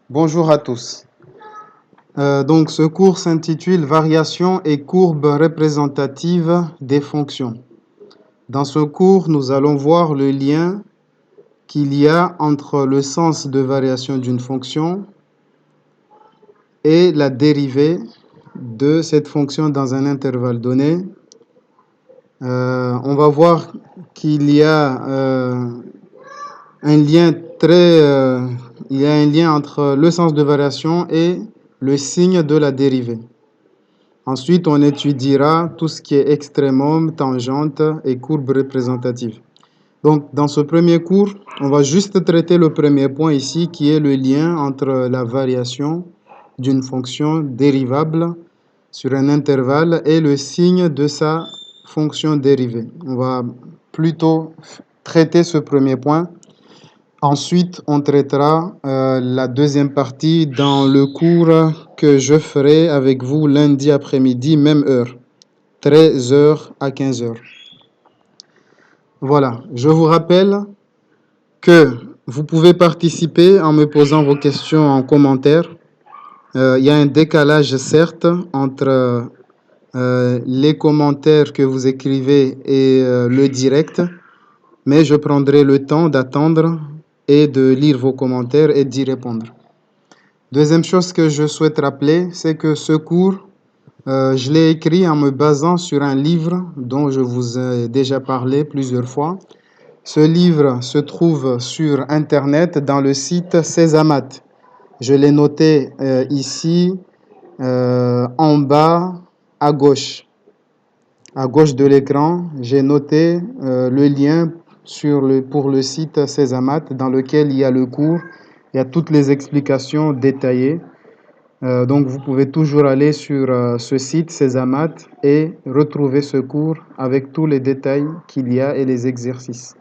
Bonjour à tous. Donc ce cours s'intitule Variations et courbes représentatives des fonctions. Dans ce cours, nous allons voir le lien qu'il y a entre le sens de variation d'une fonction et la dérivée de cette fonction dans un intervalle donné. On va voir qu'il y a un lien entre le sens de variation et le signe de la dérivée. Ensuite, on étudiera tout ce qui est extrémum, tangente et courbe représentative. Donc, dans ce premier cours, on va juste traiter le premier point ici, qui est le lien entre la variation d'une fonction dérivable sur un intervalle et le signe de sa fonction dérivée. On va plutôt traiter ce premier point. Ensuite, on traitera la deuxième partie dans le cours que je ferai avec vous lundi après-midi, même heure, 13h à 15h. Voilà, je vous rappelle que vous pouvez participer en me posant vos questions en commentaire. Il y a un décalage, certes, entre les commentaires que vous écrivez et le direct, mais je prendrai le temps d'attendre et de lire vos commentaires et d'y répondre. Deuxième chose que je souhaite rappeler, c'est que ce cours, je l'ai écrit en me basant sur un livre dont je vous ai déjà parlé plusieurs fois. Ce livre se trouve sur Internet dans le site Sesamat. Je l'ai noté ici en bas à gauche de l'écran. J'ai noté le lien pour le site Sesamat dans lequel il y a le cours, il y a toutes les explications détaillées. Donc vous pouvez toujours aller sur ce site Sesamat et retrouver ce cours avec tous les détails qu'il y a et les exercices.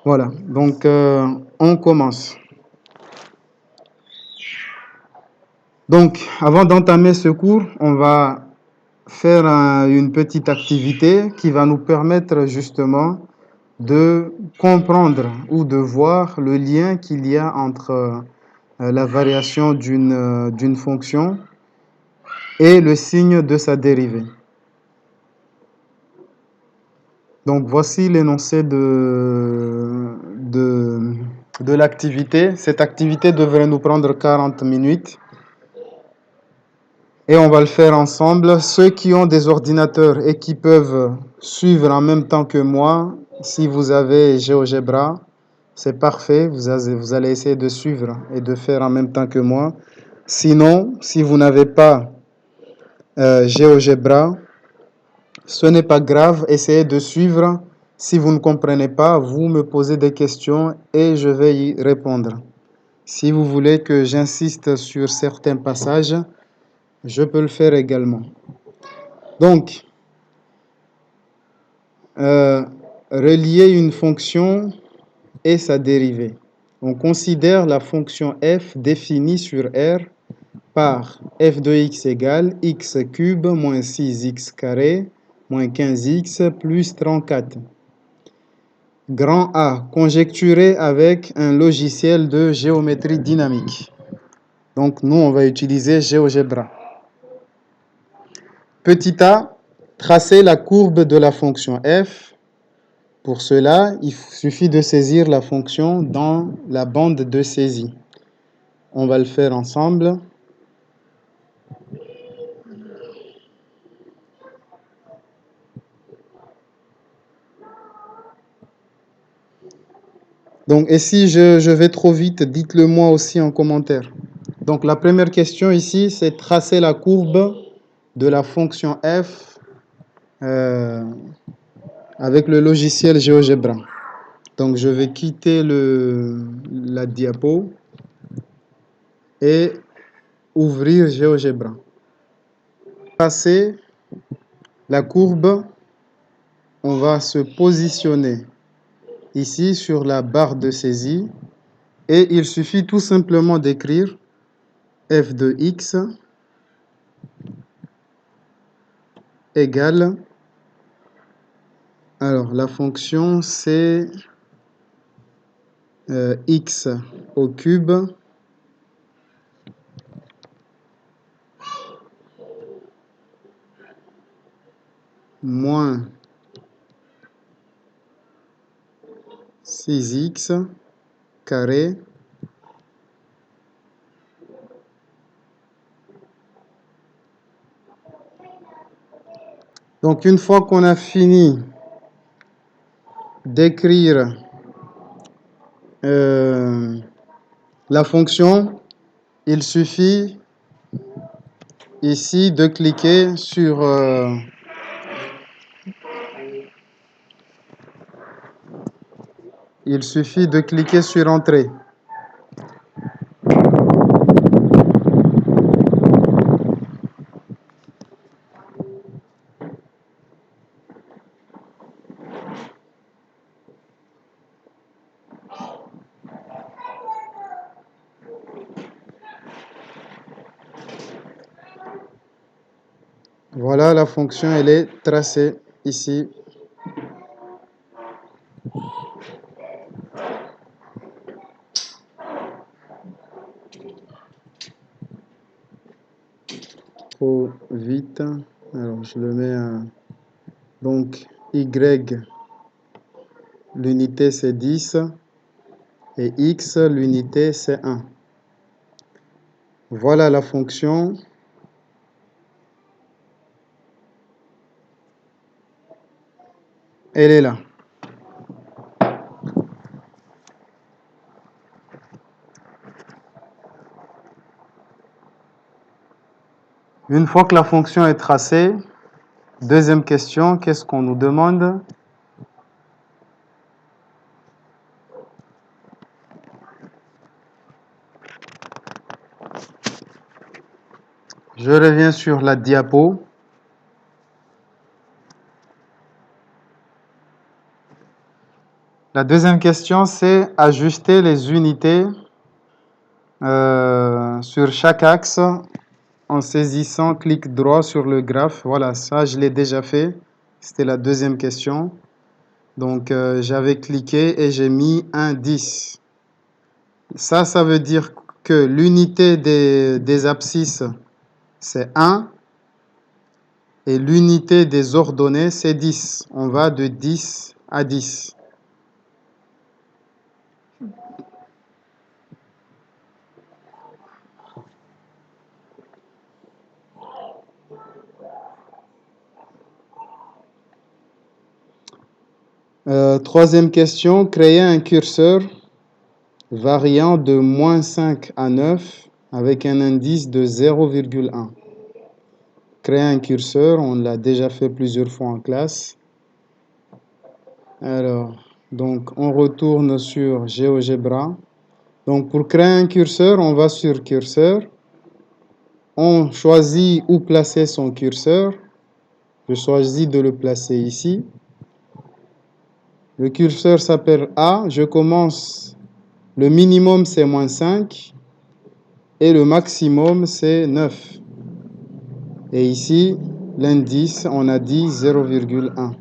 Voilà, donc on commence. Donc avant d'entamer ce cours, on va faire une petite activité qui va nous permettre justement de comprendre ou de voir le lien qu'il y a entre la variation d'une fonction et le signe de sa dérivée. Donc voici l'énoncé de l'activité. Cette activité devrait nous prendre 40 minutes. Et on va le faire ensemble. Ceux qui ont des ordinateurs et qui peuvent suivre en même temps que moi, si vous avez GeoGebra, c'est parfait. Vous allez essayer de suivre et de faire en même temps que moi. Sinon, si vous n'avez pas GeoGebra, ce n'est pas grave. Essayez de suivre. Si vous ne comprenez pas, vous me posez des questions et je vais y répondre. Si vous voulez que j'insiste sur certains passages, je peux le faire également. Donc, relier une fonction et sa dérivée. On considère la fonction f définie sur R par f de x égale x cube moins 6x carré moins 15x plus 34. Grand A, conjecturé avec un logiciel de géométrie dynamique. Donc, nous, on va utiliser GeoGebra. Petit a, tracer la courbe de la fonction f. Pour cela, il suffit de saisir la fonction dans la bande de saisie. On va le faire ensemble. Donc, et si je vais trop vite, dites-le moi aussi en commentaire. Donc, la première question ici, c'est tracer la courbe de la fonction f avec le logiciel GeoGebra. Donc, je vais quitter la diapo et ouvrir GeoGebra. Tracer la courbe, on va se positionner ici sur la barre de saisie et il suffit tout simplement d'écrire f de x égale, alors la fonction c'est x au cube moins 6x carré Donc, une fois qu'on a fini d'écrire la fonction, il suffit ici de cliquer sur Entrée. Voilà, la fonction, elle est tracée ici. Trop vite. Alors, je le mets à... Donc, y, l'unité c'est 10. Et x, l'unité c'est 1. Voilà la fonction. Elle est là. Une fois que la fonction est tracée, deuxième question, qu'est-ce qu'on nous demande? Je reviens sur la diapo. La deuxième question, c'est ajuster les unités sur chaque axe en saisissant clic droit sur le graphe. Voilà, ça, je l'ai déjà fait. C'était la deuxième question. Donc, j'avais cliqué et j'ai mis un 10. Ça veut dire que l'unité des abscisses, c'est 1. Et l'unité des ordonnées, c'est 10. On va de 10 à 10. Troisième question, créer un curseur variant de moins 5 à 9 avec un indice de 0,1. Créer un curseur, on l'a déjà fait plusieurs fois en classe. Alors, donc on retourne sur GeoGebra. Donc pour créer un curseur, on va sur curseur. On choisit où placer son curseur. Je choisis de le placer ici. Le curseur s'appelle A. Je commence. Le minimum, c'est moins 5. Et le maximum, c'est 9. Et ici, l'indice, on a dit 0,1.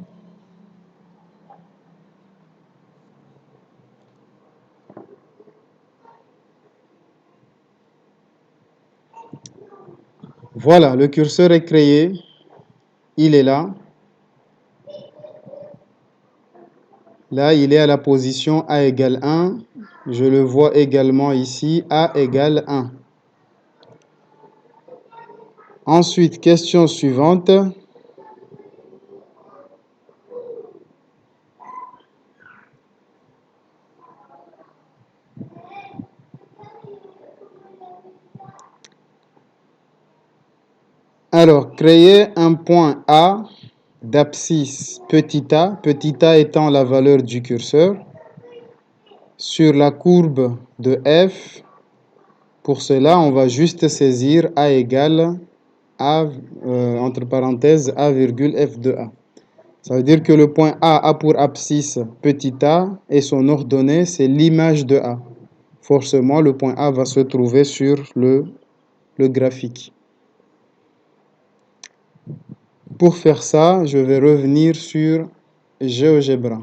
Voilà, le curseur est créé. Il est là. Là, il est à la position A égale 1. Je le vois également ici, A égale 1. Ensuite, question suivante. Alors, créer un point A d'abscisse petit a étant la valeur du curseur, sur la courbe de f. Pour cela, on va juste saisir a égale a, entre parenthèses, a virgule f de a. Ça veut dire que le point A pour abscisse petit a et son ordonnée, c'est l'image de A. Forcément, le point A va se trouver sur le graphique. Pour faire ça, je vais revenir sur GeoGebra.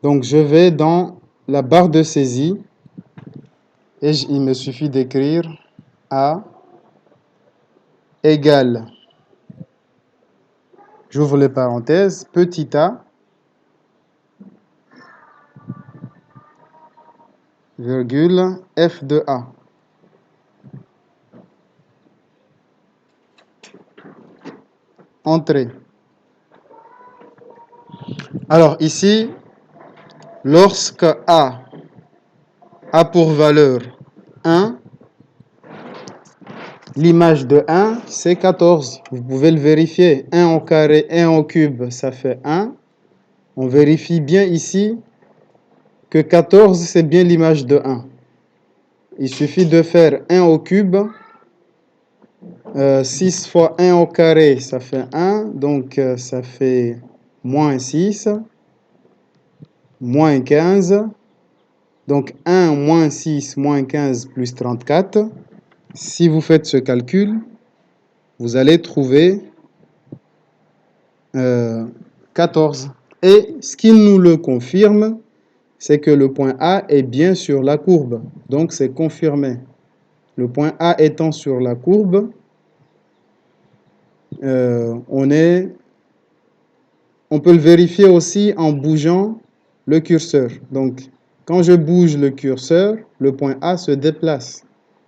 Donc, je vais dans la barre de saisie et il me suffit d'écrire A égale, j'ouvre les parenthèses, petit a, virgule, f de a. Entrée. Alors ici, lorsque a pour valeur 1, l'image de 1, c'est 14. Vous pouvez le vérifier. 1 au carré, 1 au cube, ça fait 1. On vérifie bien ici que 14, c'est bien l'image de 1. Il suffit de faire 1 au cube. 6 fois 1 au carré, ça fait 1. Donc, ça fait moins 6, moins 15. Donc, 1 moins 6 moins 15 plus 34. Si vous faites ce calcul, vous allez trouver 14. Et ce qui nous le confirme, c'est que le point A est bien sur la courbe. Donc, c'est confirmé. Le point A étant sur la courbe, on peut le vérifier aussi en bougeant le curseur. Donc, quand je bouge le curseur, le point A se déplace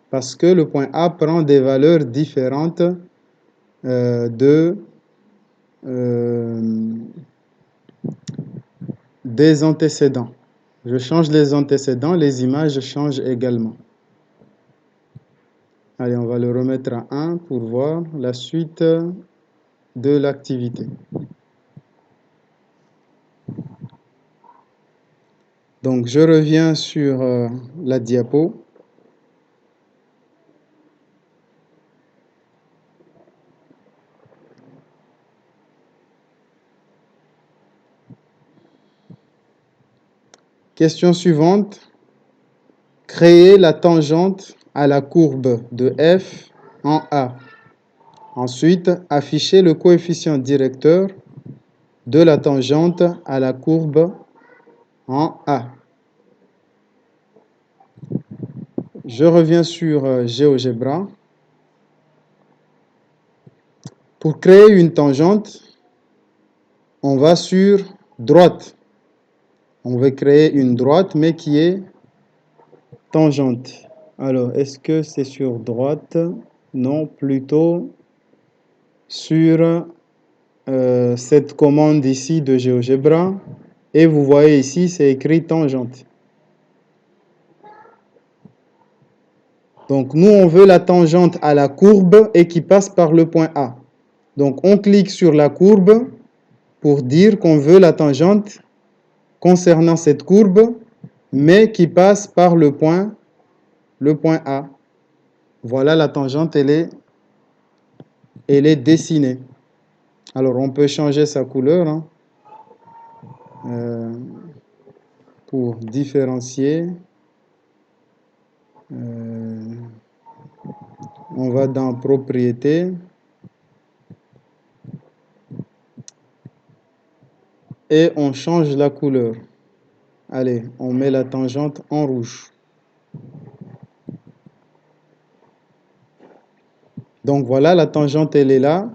parce que le point A prend des valeurs différentes des antécédents. Je change les antécédents, les images changent également. Allez, on va le remettre à 1 pour voir la suite de l'activité. Donc, je reviens sur la diapo. Question suivante. Créer la tangente à la courbe de f en A. Ensuite, afficher le coefficient directeur de la tangente à la courbe en A. Je reviens sur GeoGebra. Pour créer une tangente, on va sur droite. On veut créer une droite, mais qui est tangente. Alors, est-ce que c'est sur droite? Non, plutôt sur cette commande ici de GeoGebra. Et vous voyez ici, c'est écrit tangente. Donc, nous, on veut la tangente à la courbe et qui passe par le point A. Donc, on clique sur la courbe pour dire qu'on veut la tangente concernant cette courbe, mais qui passe par le point A. Voilà, la tangente, elle est dessinée. Alors, on peut changer sa couleur hein, pour différencier. On va dans Propriétés. Et on change la couleur. Allez, on met la tangente en rouge. Donc voilà, la tangente, elle est là.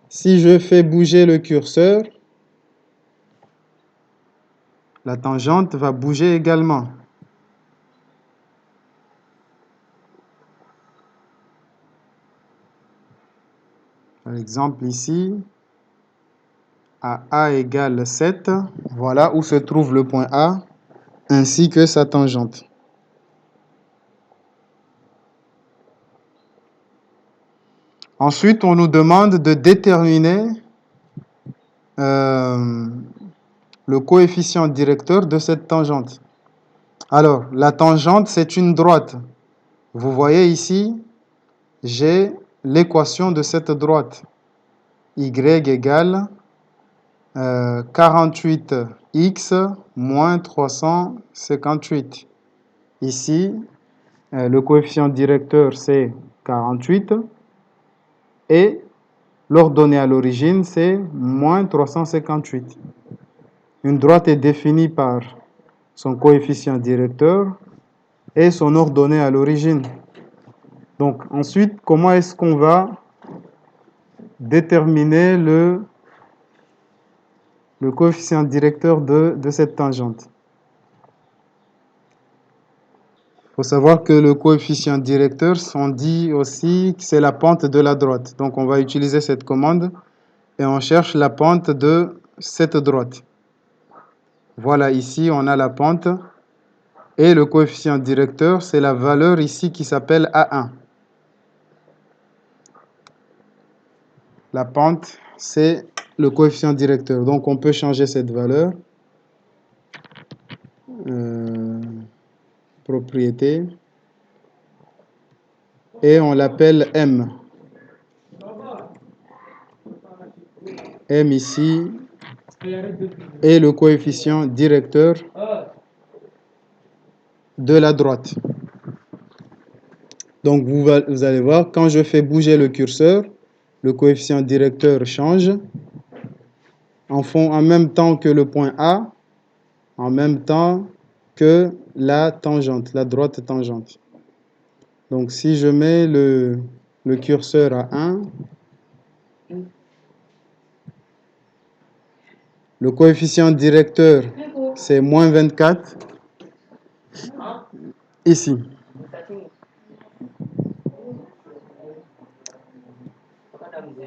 Si je fais bouger le curseur, la tangente va bouger également. Par exemple, ici, à A égale 7, voilà où se trouve le point A, ainsi que sa tangente. Ensuite, on nous demande de déterminer le coefficient directeur de cette tangente. Alors, la tangente, c'est une droite. Vous voyez ici, j'ai l'équation de cette droite. Y égale 48x moins 358. Ici, le coefficient directeur, c'est 48. Et l'ordonnée à l'origine, c'est moins 358. Une droite est définie par son coefficient directeur et son ordonnée à l'origine. Donc ensuite, comment est-ce qu'on va déterminer le coefficient directeur de cette tangente? Il faut savoir que le coefficient directeur, on dit aussi que c'est la pente de la droite. Donc on va utiliser cette commande et on cherche la pente de cette droite. Voilà, ici on a la pente et le coefficient directeur, c'est la valeur ici qui s'appelle A1. La pente, c'est le coefficient directeur. Donc on peut changer cette valeur. Propriété. Et on l'appelle M. M ici est le coefficient directeur de la droite. Donc vous allez voir, quand je fais bouger le curseur, le coefficient directeur change en même temps que le point A, en même temps que la tangente, la droite tangente. Donc si je mets le curseur à 1, le coefficient directeur, c'est moins 24, ici.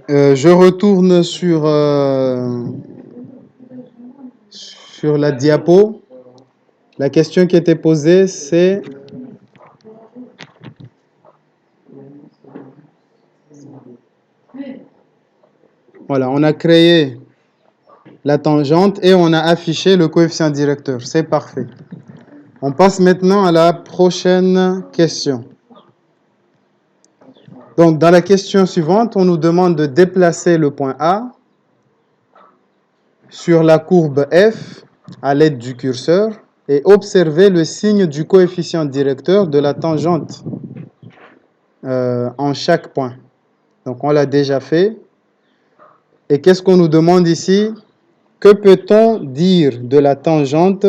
Je retourne sur la diapo. La question qui était posée, c'est... Voilà, on a créé la tangente et on a affiché le coefficient directeur. C'est parfait. On passe maintenant à la prochaine question. Donc, dans la question suivante, on nous demande de déplacer le point A sur la courbe F à l'aide du curseur et observer le signe du coefficient directeur de la tangente en chaque point. Donc, on l'a déjà fait. Et qu'est-ce qu'on nous demande ici? Que peut-on dire de la tangente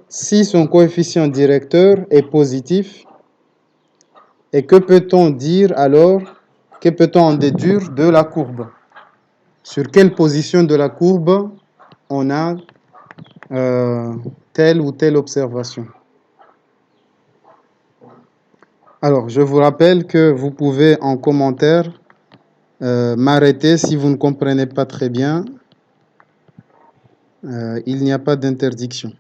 si son coefficient directeur est positif? Et que peut-on dire alors, que peut-on en déduire de la courbe? Sur quelle position de la courbe on a telle ou telle observation? Alors, je vous rappelle que vous pouvez en commentaire m'arrêter si vous ne comprenez pas très bien. Il n'y a pas d'interdiction.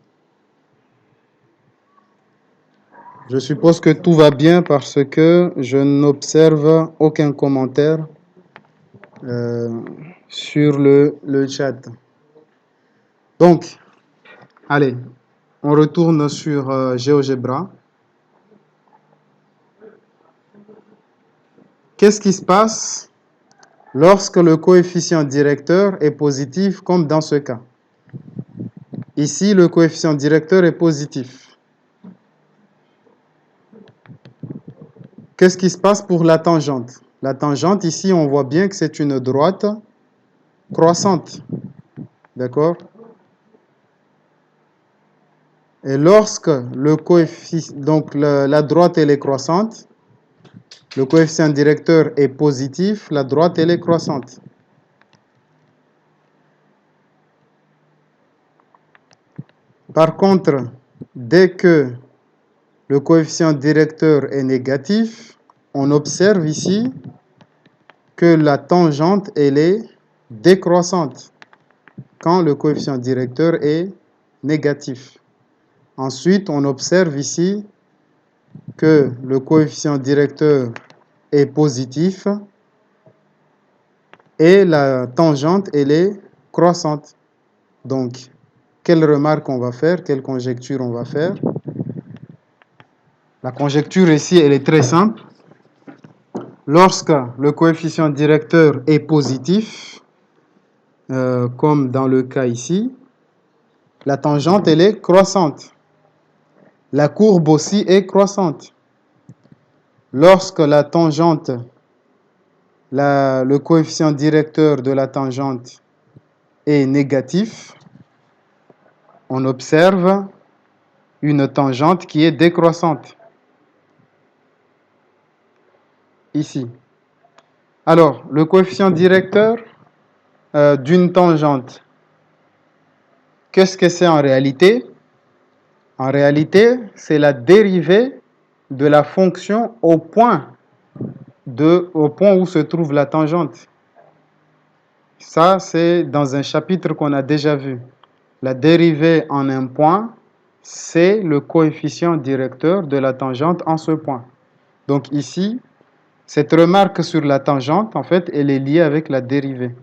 Je suppose que tout va bien parce que je n'observe aucun commentaire sur le chat. Donc, allez, on retourne sur GeoGebra. Qu'est-ce qui se passe lorsque le coefficient directeur est positif, comme dans ce cas? Ici, le coefficient directeur est positif. Qu'est-ce qui se passe pour la tangente? La tangente, ici, on voit bien que c'est une droite croissante. D'accord? Et lorsque le coefficient, donc la droite elle est croissante, le coefficient directeur est positif, la droite elle est croissante. Par contre, dès que le coefficient directeur est négatif, on observe ici que la tangente elle est décroissante quand le coefficient directeur est négatif. Ensuite, on observe ici que le coefficient directeur est positif et la tangente, elle est croissante. Donc, quelle remarque on va faire? Quelle conjecture on va faire? La conjecture ici, elle est très simple. Lorsque le coefficient directeur est positif, comme dans le cas ici, la tangente, elle est croissante. La courbe aussi est croissante. Lorsque la tangente, le coefficient directeur de la tangente est négatif, on observe une tangente qui est décroissante. Ici. Alors, le coefficient directeur d'une tangente, qu'est-ce que c'est en réalité? En réalité, c'est la dérivée de la fonction au point où se trouve la tangente. Ça, c'est dans un chapitre qu'on a déjà vu. La dérivée en un point, c'est le coefficient directeur de la tangente en ce point. Donc ici, cette remarque sur la tangente, en fait, elle est liée avec la dérivée.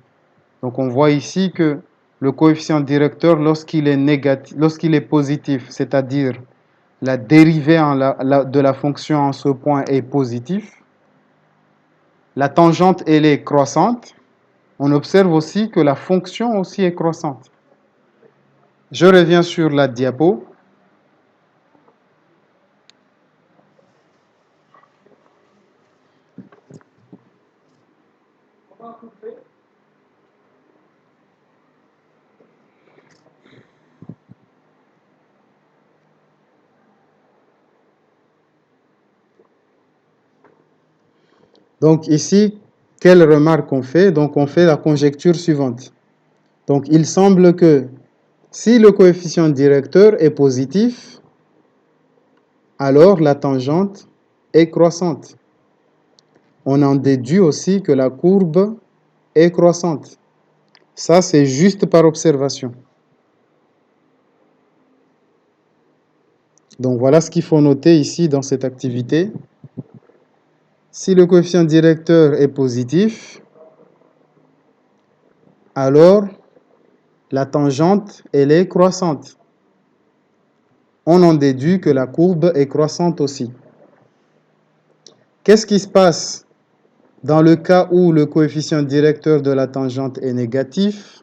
Donc on voit ici que le coefficient directeur, lorsqu'il est négatif, lorsqu'il est positif, c'est-à-dire la dérivée de la fonction en ce point est positive, la tangente, elle est croissante. On observe aussi que la fonction aussi est croissante. Je reviens sur la diapo. Donc ici, quelle remarque on fait? Donc on fait la conjecture suivante. Donc il semble que si le coefficient directeur est positif, alors la tangente est croissante. On en déduit aussi que la courbe est croissante. Ça, c'est juste par observation. Donc voilà ce qu'il faut noter ici dans cette activité. Si le coefficient directeur est positif, alors la tangente, elle est croissante. On en déduit que la courbe est croissante aussi. Qu'est-ce qui se passe dans le cas où le coefficient directeur de la tangente est négatif?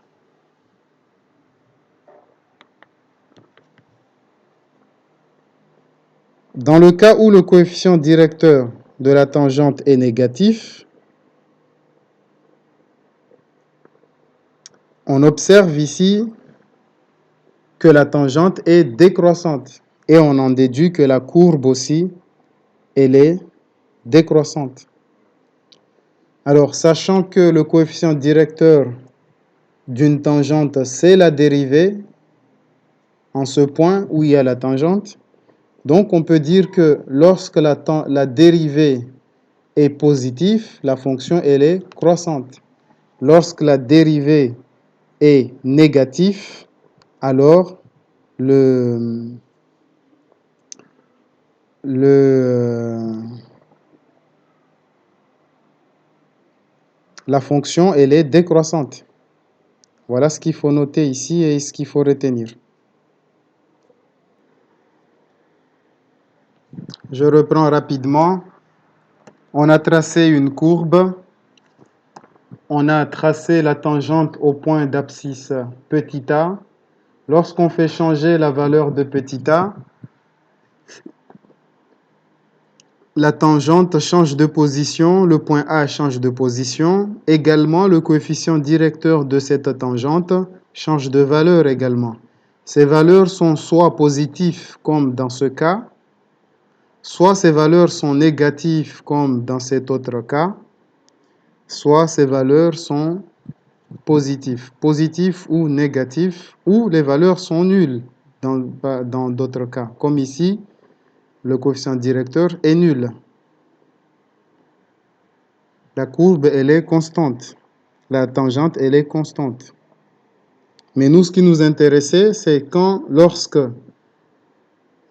Dans le cas où le coefficient directeur de la tangente est négatif, on observe ici que la tangente est décroissante et on en déduit que la courbe aussi, elle est décroissante. Alors, sachant que le coefficient directeur d'une tangente, c'est la dérivée en ce point où il y a la tangente, donc on peut dire que lorsque la dérivée est positive, la fonction, elle est croissante. Lorsque la dérivée est négative, alors la fonction, elle est décroissante. Voilà ce qu'il faut noter ici et ce qu'il faut retenir. Je reprends rapidement. On a tracé une courbe. On a tracé la tangente au point d'abscisse petit a. Lorsqu'on fait changer la valeur de petit a, la tangente change de position, le point A change de position. Également, le coefficient directeur de cette tangente change de valeur également. Ces valeurs sont soit positives, comme dans ce cas, soit ces valeurs sont négatives, comme dans cet autre cas, soit ces valeurs sont positives, positives ou négatives, ou les valeurs sont nulles dans d'autres cas, comme ici, le coefficient directeur est nul. La courbe, elle est constante. La tangente, elle est constante. Mais nous, ce qui nous intéressait, c'est lorsque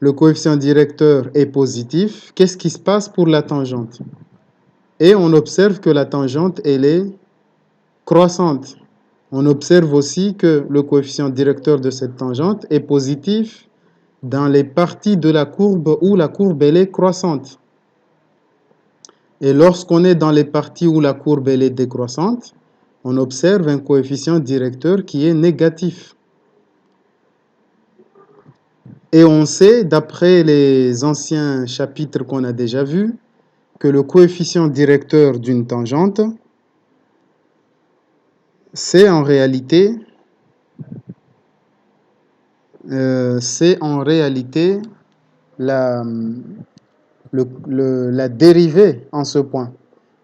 le coefficient directeur est positif, qu'est-ce qui se passe pour la tangente? Et on observe que la tangente, elle est croissante. On observe aussi que le coefficient directeur de cette tangente est positif dans les parties de la courbe où la courbe, elle est croissante. Et lorsqu'on est dans les parties où la courbe elle est décroissante, on observe un coefficient directeur qui est négatif. Et on sait, d'après les anciens chapitres qu'on a déjà vus, que le coefficient directeur d'une tangente, c'est en réalité c'est en réalité la, la dérivée en ce point.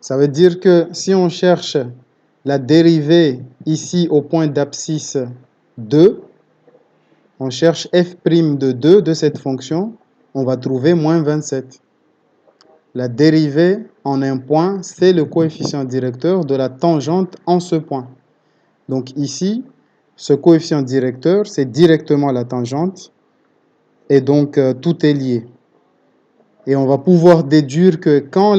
Ça veut dire que si on cherche la dérivée ici au point d'abscisse 2, on cherche f' de 2 de cette fonction, on va trouver moins 27. La dérivée en un point, c'est le coefficient directeur de la tangente en ce point. Donc ici, ce coefficient directeur, c'est directement la tangente, et donc tout est lié. Et on va pouvoir déduire que quand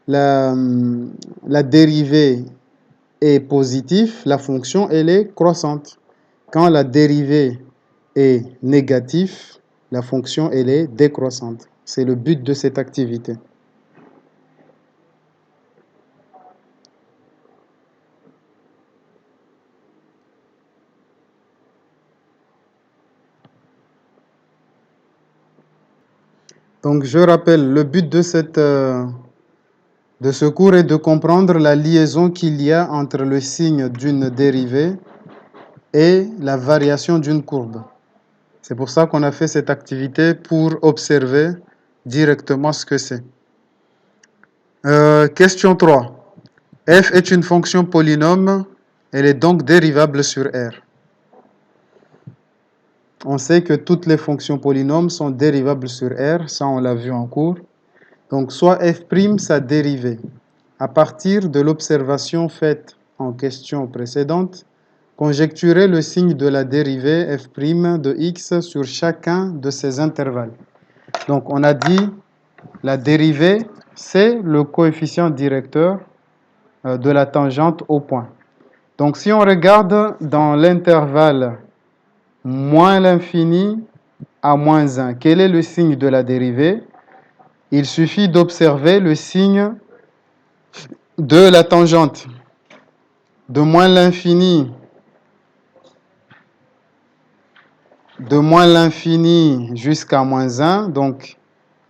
la dérivée est positive, la fonction, elle est croissante. Quand la dérivée est négative, la fonction, elle est décroissante. C'est le but de cette activité. Donc, je rappelle, le but de ce cours est de comprendre la liaison qu'il y a entre le signe d'une dérivée et la variation d'une courbe. C'est pour ça qu'on a fait cette activité pour observer directement ce que c'est. Question 3. F est une fonction polynôme, elle est donc dérivable sur R. On sait que toutes les fonctions polynômes sont dérivables sur R, ça on l'a vu en cours. Donc soit f', sa dérivée. À partir de l'observation faite en question précédente, conjecturez le signe de la dérivée f' de x sur chacun de ces intervalles. Donc on a dit la dérivée, c'est le coefficient directeur de la tangente au point. Donc si on regarde dans l'intervalle moins l'infini à moins 1, quel est le signe de la dérivée? Il suffit d'observer le signe de la tangente. De moins l'infini jusqu'à moins 1. Donc,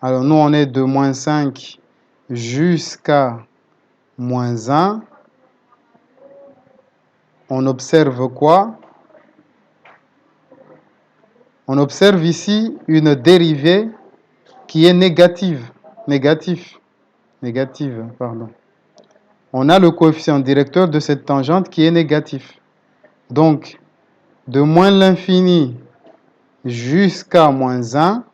alors nous, on est de moins 5 jusqu'à moins 1. On observe quoi? On observe ici une dérivée qui est négative. Négative, pardon. On a le coefficient directeur de cette tangente qui est négatif. Donc, de moins l'infini jusqu'à moins 1,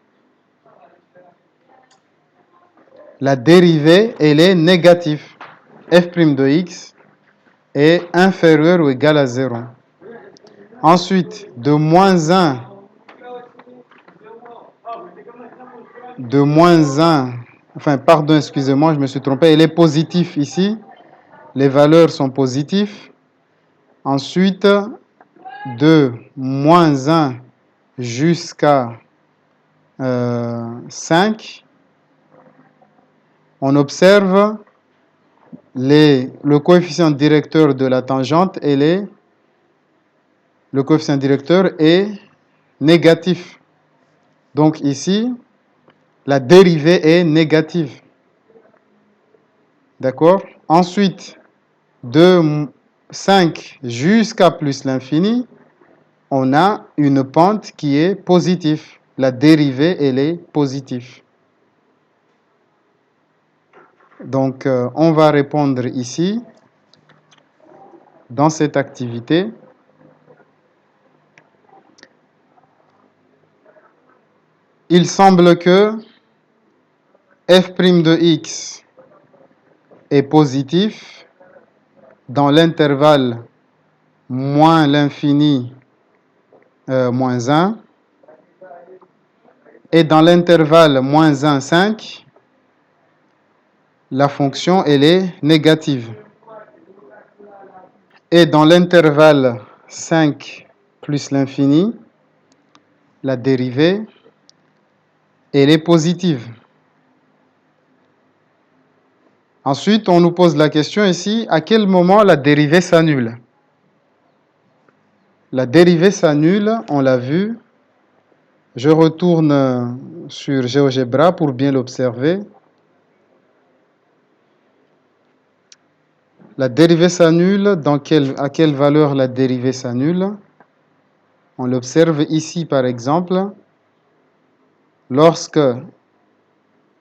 la dérivée, elle est négative. F' de x est inférieur ou égal à 0. Ensuite, de moins 1, excusez-moi, je me suis trompé, elle est positive ici. Les valeurs sont positives. Ensuite, de moins 1 jusqu'à 5, on observe le coefficient directeur de la tangente, le coefficient directeur est négatif. Donc ici, la dérivée est négative. D'accord? Ensuite, de 5 jusqu'à plus l'infini, on a une pente qui est positive. La dérivée, elle est positive. Donc, on va répondre ici, dans cette activité. Il semble que f' de x est positif dans l'intervalle moins l'infini moins 1 et dans l'intervalle moins 1, 5, la fonction elle est négative. Et dans l'intervalle 5 plus l'infini, la dérivée elle est positive. Ensuite, on nous pose la question ici, à quel moment la dérivée s'annule? La dérivée s'annule, on l'a vu. Je retourne sur GeoGebra pour bien l'observer. La dérivée s'annule, à quelle valeur la dérivée s'annule? On l'observe ici, par exemple, lorsque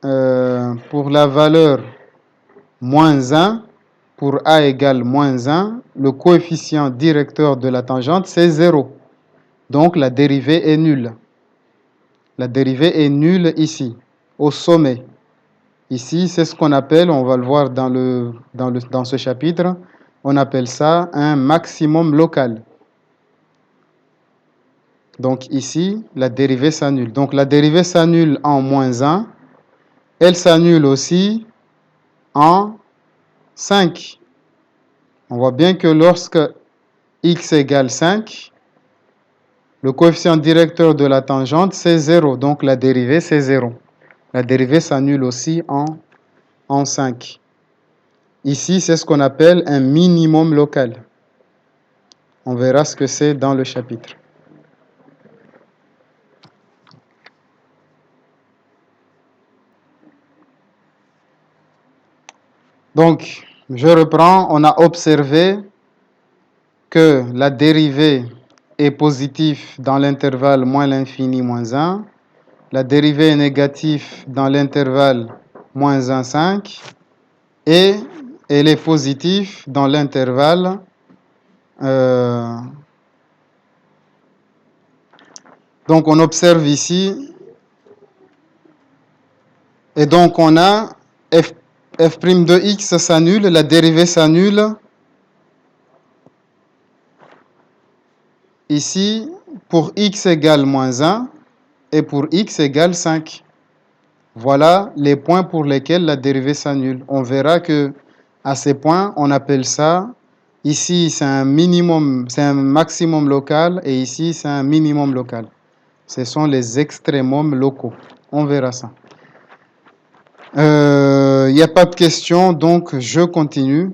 pour la valeur moins 1, pour a égale moins 1, le coefficient directeur de la tangente, c'est 0. Donc, la dérivée est nulle. La dérivée est nulle ici, au sommet. Ici, c'est ce qu'on appelle, on va le voir dans ce chapitre, on appelle ça un maximum local. Donc ici, la dérivée s'annule. Donc la dérivée s'annule en moins 1. Elle s'annule aussi en 5. On voit bien que lorsque x égale 5, le coefficient directeur de la tangente, c'est 0. Donc la dérivée, c'est 0. La dérivée s'annule aussi en 5. Ici, c'est ce qu'on appelle un minimum local. On verra ce que c'est dans le chapitre. Donc, je reprends. On a observé que la dérivée est positive dans l'intervalle moins l'infini moins 1. La dérivée est négative dans l'intervalle moins 1, 5. Et elle est positive dans l'intervalle donc on observe ici, et donc on a f' de x s'annule, la dérivée s'annule. Ici, pour x égale moins 1 et pour x égale 5. Voilà les points pour lesquels la dérivée s'annule. On verra que à ces points, on appelle ça, ici c'est un minimum, c'est un maximum local et ici c'est un minimum local. Ce sont les extrémums locaux. On verra ça. Il n'y a pas de questions, donc je continue.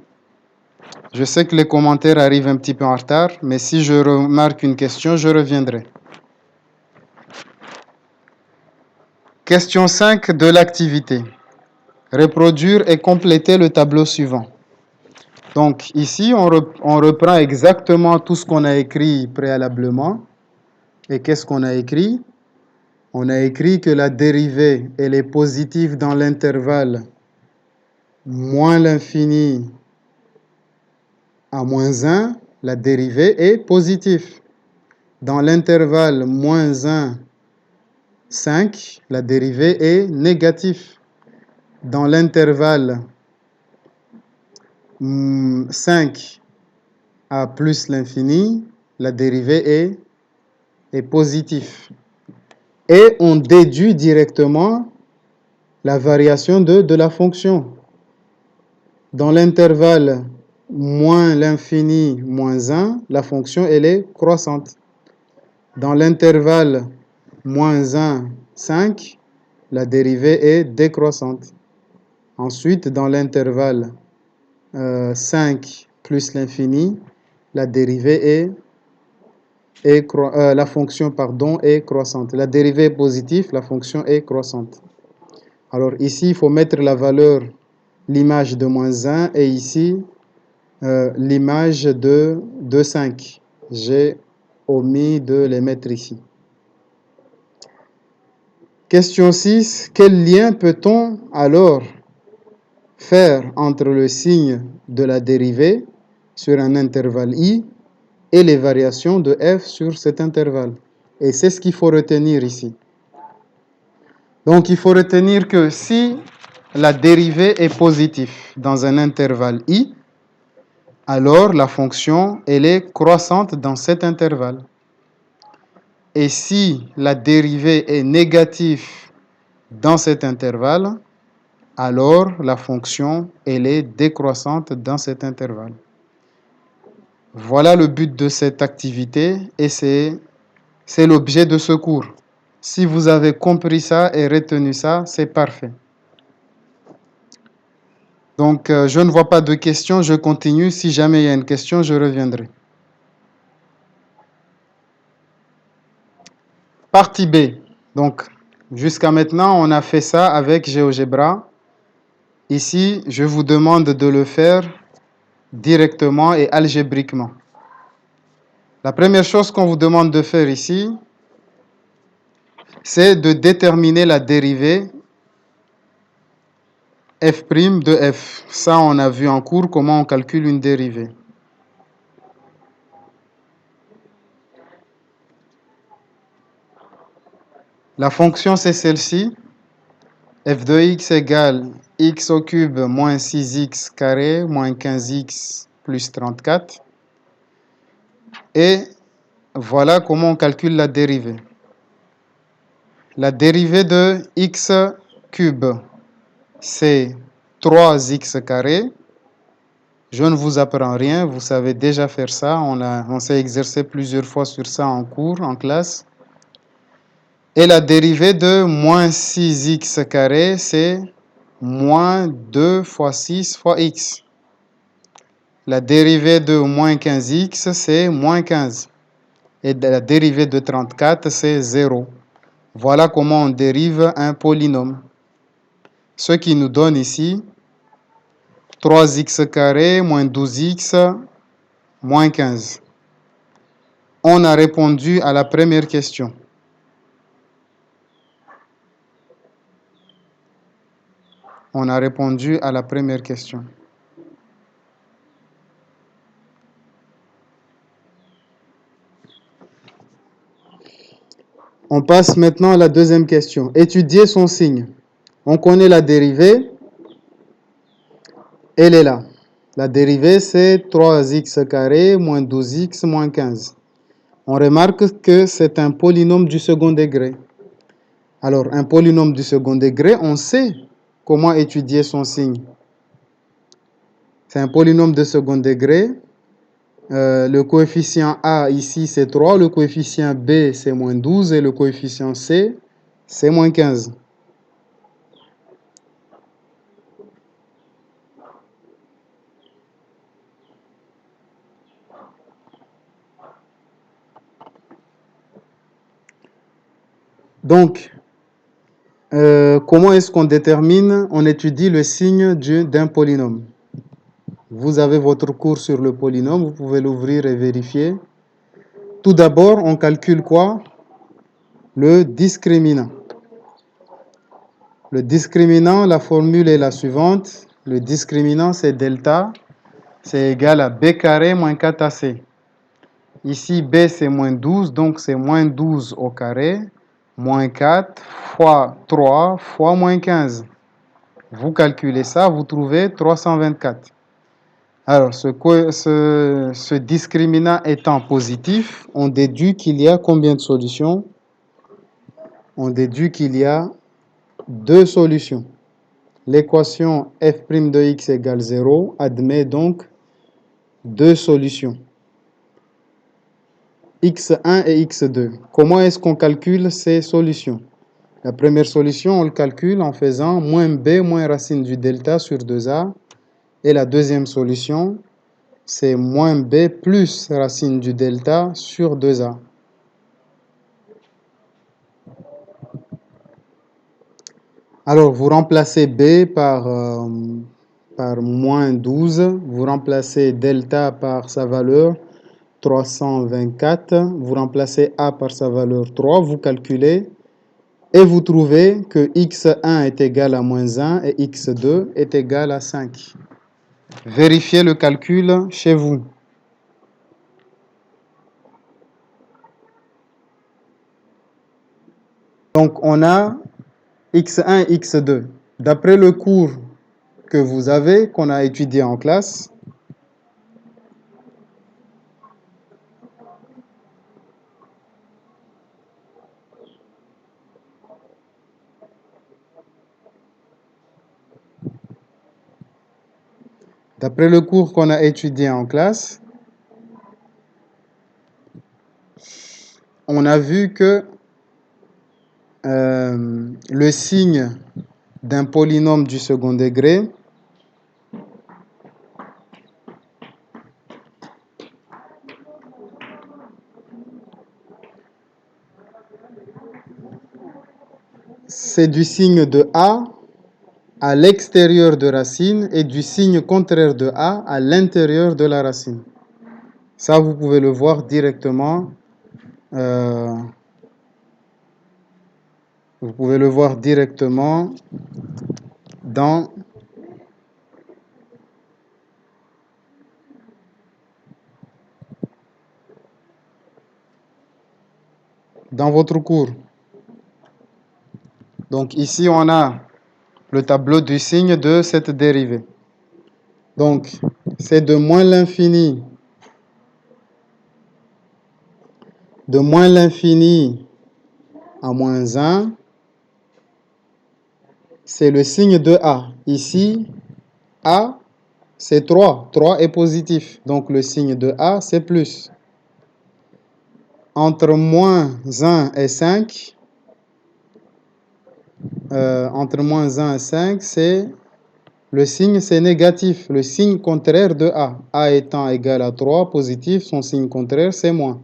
Je sais que les commentaires arrivent un petit peu en retard, mais si je remarque une question, je reviendrai. Question 5 de l'activité. Reproduire et compléter le tableau suivant. Donc ici, on reprend exactement tout ce qu'on a écrit préalablement. Et qu'est-ce qu'on a écrit? On a écrit que la dérivée, elle est positive dans l'intervalle moins l'infini à moins 1. La dérivée est positive. Dans l'intervalle moins 1, 5, la dérivée est négative. Dans l'intervalle 5 à plus l'infini, la dérivée est positive. Et on déduit directement la variation de la fonction. Dans l'intervalle moins l'infini moins 1, la fonction elle est croissante. Dans l'intervalle moins 1, 5, la dérivée est décroissante. Ensuite, dans l'intervalle 5 plus l'infini, la dérivée la fonction est croissante. La dérivée est positive, la fonction est croissante. Alors ici, il faut mettre la valeur, l'image de moins 1 et ici, l'image de 5. J'ai omis de les mettre ici. Question 6. Quel lien peut-on alors faire entre le signe de la dérivée sur un intervalle i et les variations de f sur cet intervalle? Et c'est ce qu'il faut retenir ici. Donc, il faut retenir que si la dérivée est positive dans un intervalle i, alors la fonction, elle est croissante dans cet intervalle. Et si la dérivée est négative dans cet intervalle, alors la fonction, elle est décroissante dans cet intervalle. Voilà le but de cette activité et c'est l'objet de ce cours. Si vous avez compris ça et retenu ça, c'est parfait. Donc, je ne vois pas de questions, je continue. Si jamais il y a une question, je reviendrai. Partie B. Donc, jusqu'à maintenant, on a fait ça avec GeoGebra. Ici, je vous demande de le faire directement et algébriquement. La première chose qu'on vous demande de faire ici, c'est de déterminer la dérivée f' de f. Ça, on a vu en cours comment on calcule une dérivée. La fonction, c'est celle-ci. F de x égale x au cube moins 6x carré moins 15x plus 34. Et voilà comment on calcule la dérivée. La dérivée de x cube, c'est 3x carré. Je ne vous apprends rien, vous savez déjà faire ça. On s'est exercé plusieurs fois sur ça en cours, en classe. Et la dérivée de moins 6x carré, c'est moins 2 fois 6 fois x. La dérivée de moins 15x, c'est moins 15. Et la dérivée de 34, c'est 0. Voilà comment on dérive un polynôme. Ce qui nous donne ici 3x carré moins 12x moins 15. On a répondu à la première question. On a répondu à la première question. On passe maintenant à la deuxième question. Étudier son signe. On connaît la dérivée. Elle est là. La dérivée, c'est 3x carré moins 12x moins 15. On remarque que c'est un polynôme du second degré. Alors, un polynôme du second degré, on sait comment étudier son signe. C'est un polynôme de second degré. Le coefficient A ici, c'est 3. Le coefficient B, c'est moins 12. Et le coefficient C, c'est moins 15. Donc, comment est-ce qu'on détermine, on étudie le signe d'un polynôme? Vous avez votre cours sur le polynôme, vous pouvez l'ouvrir et vérifier. Tout d'abord, on calcule quoi? Le discriminant. Le discriminant, la formule est la suivante. Le discriminant, c'est delta, c'est égal à b carré moins 4ac. Ici, b, c'est moins 12, donc c'est moins 12 au carré, moins 4 fois 3 fois moins 15. Vous calculez ça, vous trouvez 324. Alors, ce discriminant étant positif, on déduit qu'il y a combien de solutions? On déduit qu'il y a deux solutions. L'équation f' de x égale 0 admet donc deux solutions, x1 et x2. Comment est-ce qu'on calcule ces solutions? La première solution, on le calcule en faisant moins b moins racine du delta sur 2a. Et la deuxième solution, c'est moins b plus racine du delta sur 2a. Alors, vous remplacez b par moins 12, vous remplacez delta par sa valeur 324, vous remplacez a par sa valeur 3, vous calculez et vous trouvez que x1 est égal à moins 1 et x2 est égal à 5. Vérifiez le calcul chez vous. Donc, on a x1 et x2. D'après le cours que vous avez, qu'on a étudié en classe, on a vu que le signe d'un polynôme du second degré c'est du signe de A à l'extérieur de racine et du signe contraire de A à l'intérieur de la racine. Ça, vous pouvez le voir directement. Vous pouvez le voir directement dans votre cours. Donc ici, on a le tableau du signe de cette dérivée. Donc, c'est de moins l'infini à moins 1, c'est le signe de A. Ici, A, c'est 3. 3 est positif. Donc, le signe de A, c'est plus. Entre moins 1 et 5, c'est le signe, c'est négatif. Le signe contraire de A. A étant égal à 3, positif, son signe contraire, c'est moins.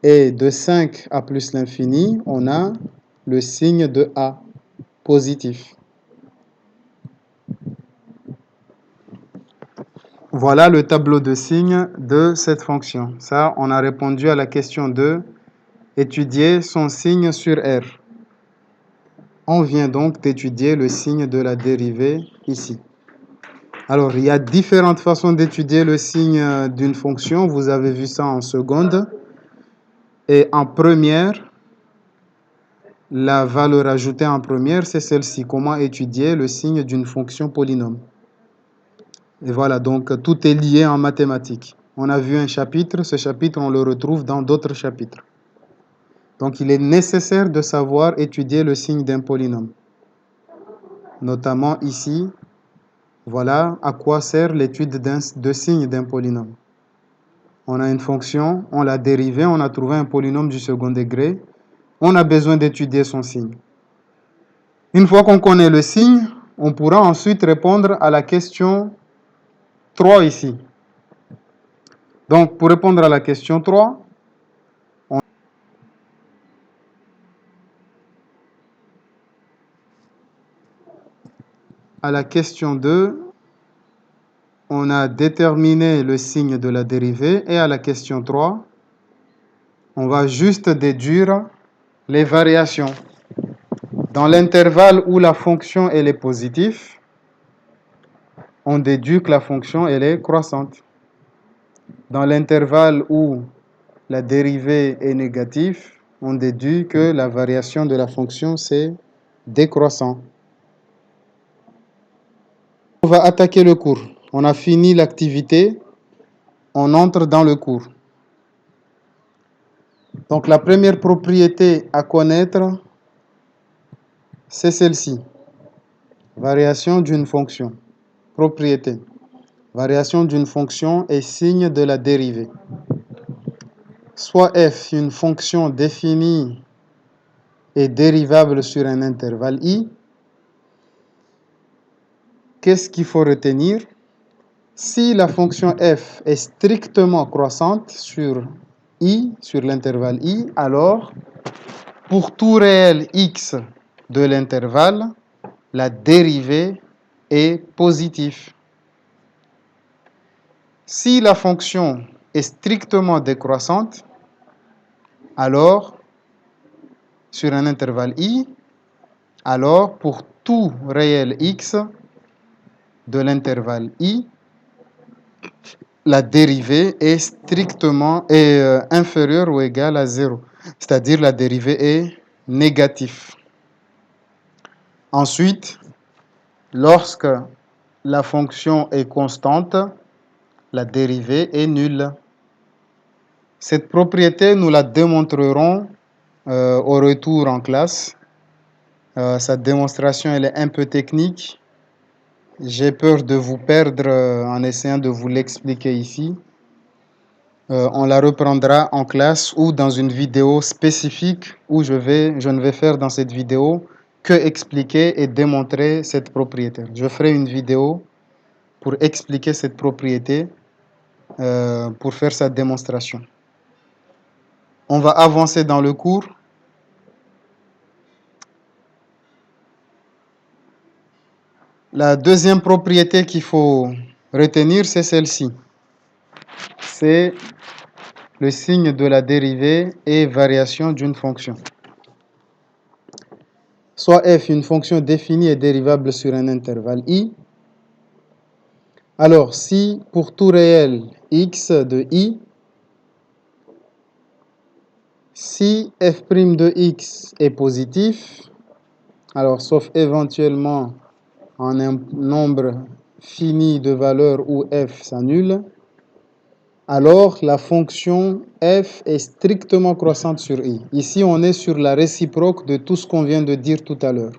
Et de 5 à plus l'infini, on a le signe de A, positif. Voilà le tableau de signes de cette fonction. Ça, on a répondu à la question 2, étudier son signe sur R. On vient donc d'étudier le signe de la dérivée ici. Alors, il y a différentes façons d'étudier le signe d'une fonction. Vous avez vu ça en seconde. Et en première, la valeur ajoutée en première, c'est celle-ci. Comment étudier le signe d'une fonction polynôme. Et voilà, donc tout est lié en mathématiques. On a vu un chapitre, ce chapitre, on le retrouve dans d'autres chapitres. Donc, il est nécessaire de savoir étudier le signe d'un polynôme. Notamment ici, voilà à quoi sert l'étude de signe d'un polynôme. On a une fonction, on l'a dérivée, on a trouvé un polynôme du second degré. On a besoin d'étudier son signe. Une fois qu'on connaît le signe, on pourra ensuite répondre à la question 3 ici. Donc, pour répondre à la question 3, à la question 2, on a déterminé le signe de la dérivée. Et à la question 3, on va juste déduire les variations. Dans l'intervalle où la fonction elle est positive, on déduit que la fonction elle est croissante. Dans l'intervalle où la dérivée est négative, on déduit que la variation de la fonction c'est décroissant. On va attaquer le cours. On a fini l'activité, on entre dans le cours. Donc la première propriété à connaître, c'est celle-ci. Variation d'une fonction. Propriété. Variation d'une fonction est signe de la dérivée. Soit f, une fonction définie et dérivable sur un intervalle i. Qu'est-ce qu'il faut retenir? Si la fonction f est strictement croissante sur i, sur l'intervalle i, alors pour tout réel x de l'intervalle, la dérivée est positive. Si la fonction est strictement décroissante, alors sur un intervalle i, alors pour tout réel x de l'intervalle i, la dérivée est strictement inférieure ou égale à 0. C'est-à-dire la dérivée est négative. Ensuite, lorsque la fonction est constante, la dérivée est nulle. Cette propriété, nous la démontrerons au retour en classe. Sa démonstration, elle est un peu technique. J'ai peur de vous perdre en essayant de vous l'expliquer ici. On la reprendra en classe ou dans une vidéo spécifique où je ne vais faire dans cette vidéo que expliquer et démontrer cette propriété. Je ferai une vidéo pour expliquer cette propriété, pour faire sa démonstration. On va avancer dans le cours. La deuxième propriété qu'il faut retenir, c'est celle-ci. c'est le signe de la dérivée et variation d'une fonction. Soit f, une fonction définie et dérivable sur un intervalle i. Alors, si pour tout réel x de i, si f' de x est positif, alors sauf éventuellement en un nombre fini de valeurs où f s'annule, alors la fonction f est strictement croissante sur i. Ici, on est sur la réciproque de tout ce qu'on vient de dire tout à l'heure.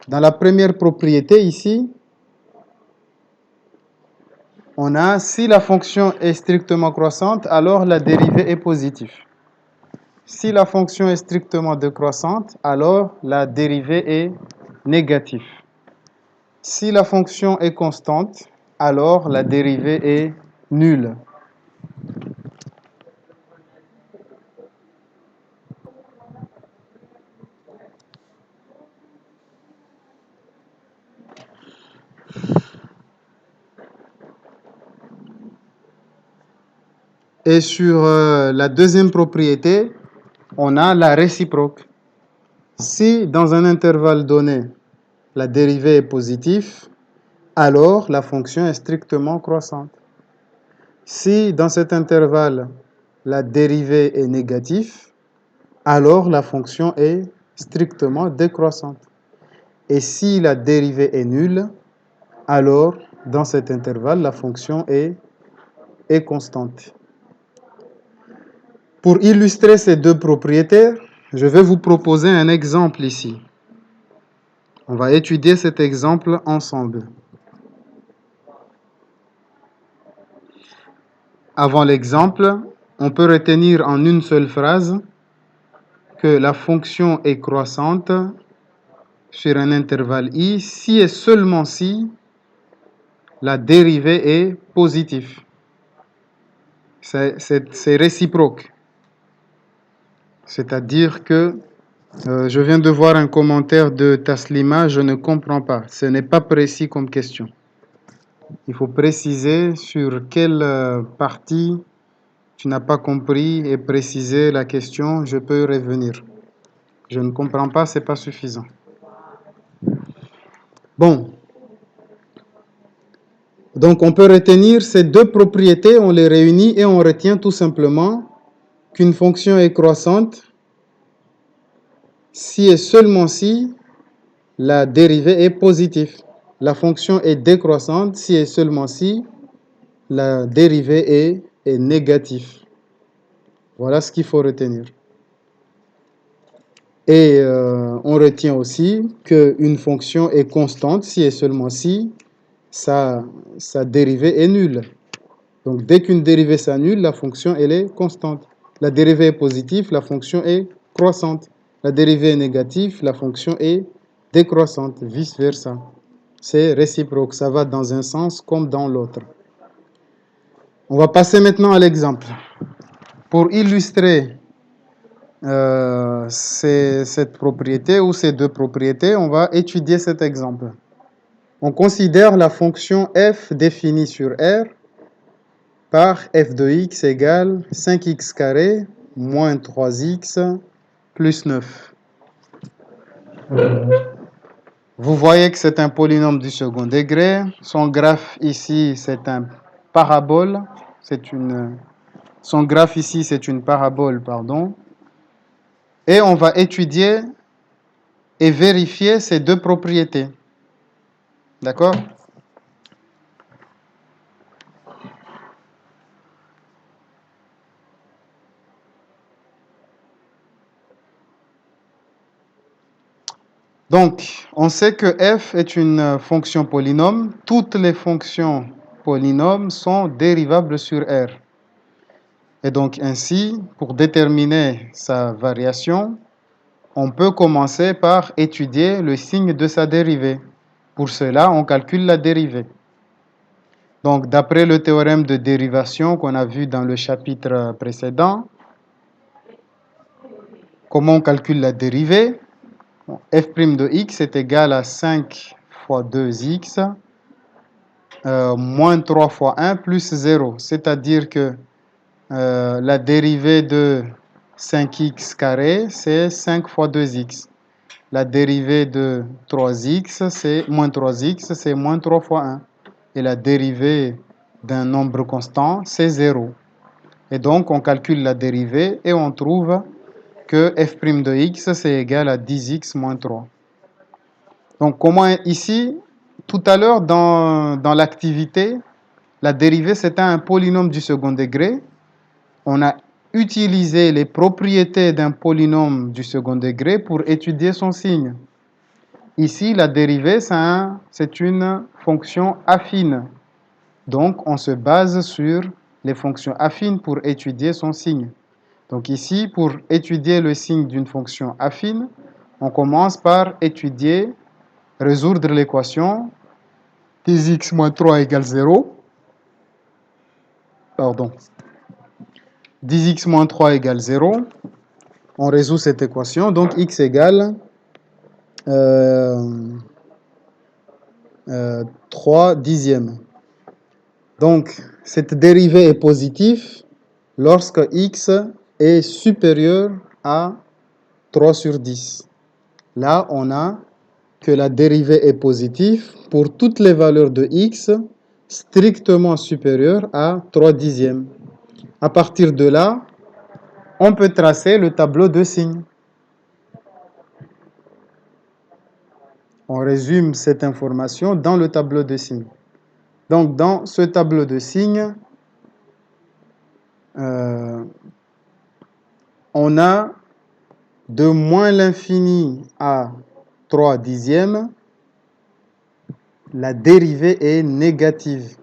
Dans la première propriété ici, on a si la fonction est strictement croissante, alors la dérivée est positive. Si la fonction est strictement décroissante, alors la dérivée est négative. Si la fonction est constante, alors la dérivée est nulle. Et sur la deuxième propriété, on a la réciproque. Si dans un intervalle donné, la dérivée est positive, alors la fonction est strictement croissante. Si dans cet intervalle, la dérivée est négative, alors la fonction est strictement décroissante. Et si la dérivée est nulle, alors dans cet intervalle, la fonction est constante. Pour illustrer ces deux propriétés, je vais vous proposer un exemple ici. On va étudier cet exemple ensemble. Avant l'exemple, on peut retenir en une seule phrase que la fonction est croissante sur un intervalle i si et seulement si la dérivée est positive. C'est réciproque. C'est-à-dire que je viens de voir un commentaire de Taslima, je ne comprends pas. Ce n'est pas précis comme question. Il faut préciser sur quelle partie tu n'as pas compris et préciser la question, je peux revenir. Je ne comprends pas, ce n'est pas suffisant. Bon. Donc on peut retenir ces deux propriétés, on les réunit et on retient tout simplement qu'une fonction est croissante si et seulement si la dérivée est positive. La fonction est décroissante si et seulement si la dérivée est négative. Voilà ce qu'il faut retenir. Et on retient aussi qu'une fonction est constante si et seulement si sa dérivée est nulle. Donc dès qu'une dérivée s'annule, la fonction elle est constante. La dérivée est positive, la fonction est croissante. La dérivée est négative, la fonction est décroissante, vice-versa. C'est réciproque, ça va dans un sens comme dans l'autre. On va passer maintenant à l'exemple. Pour illustrer cette propriété ou ces deux propriétés, on va étudier cet exemple. On considère la fonction f définie sur R par f de x égale 5x carré moins 3x plus 9. Vous voyez que c'est un polynôme du second degré. Son graphe ici, c'est un parabole. Son graphe ici, c'est une parabole, pardon. Et on va étudier et vérifier ces deux propriétés. D'accord ? Donc, on sait que f est une fonction polynôme. Toutes les fonctions polynômes sont dérivables sur R. Et donc, ainsi, pour déterminer sa variation, on peut commencer par étudier le signe de sa dérivée. Pour cela, on calcule la dérivée. Donc, d'après le théorème de dérivation qu'on a vu dans le chapitre précédent, comment on calcule la dérivée ? F' de x est égal à 5 fois 2x moins 3 fois 1 plus 0. C'est-à-dire que la dérivée de 5x carré, c'est 5 fois 2x. La dérivée de 3x, c'est moins 3x, c'est moins 3 fois 1. Et la dérivée d'un nombre constant, c'est 0. Et donc, on calcule la dérivée et on trouve que f' de x, c'est égal à 10x moins 3. Donc, comment ici, tout à l'heure, dans l'activité, la dérivée, c'était un polynôme du second degré. On a utilisé les propriétés d'un polynôme du second degré pour étudier son signe. Ici, la dérivée, c'est une fonction affine. Donc, on se base sur les fonctions affines pour étudier son signe. Donc ici, pour étudier le signe d'une fonction affine, on commence par résoudre l'équation 10x moins 3 égale 0. Pardon. 10x moins 3 égale 0. On résout cette équation. Donc x égale 3 dixièmes. Donc, cette dérivée est positive lorsque x est supérieur à 3 sur 10. Là, on a que la dérivée est positive pour toutes les valeurs de x strictement supérieures à 3 dixièmes. À partir de là, on peut tracer le tableau de signes. On résume cette information dans le tableau de signes. Donc, dans ce tableau de signes, on a de moins l'infini à 3 dixièmes, la dérivée est négative.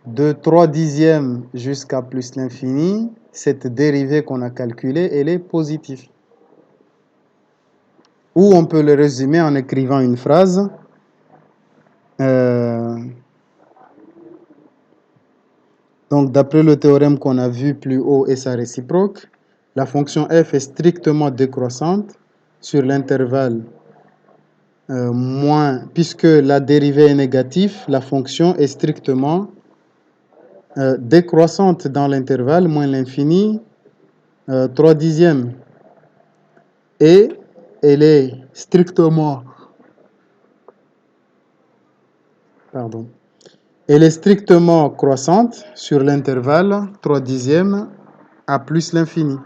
De 3 dixièmes jusqu'à plus l'infini, cette dérivée qu'on a calculée, elle est positive. Ou on peut le résumer en écrivant une phrase. Donc, d'après le théorème qu'on a vu plus haut et sa réciproque, la fonction f est strictement décroissante sur l'intervalle moins, puisque la dérivée est négative, la fonction est strictement décroissante dans l'intervalle moins l'infini, 3 dixièmes. Et elle est strictement croissante sur l'intervalle 3 dixièmes à plus l'infini.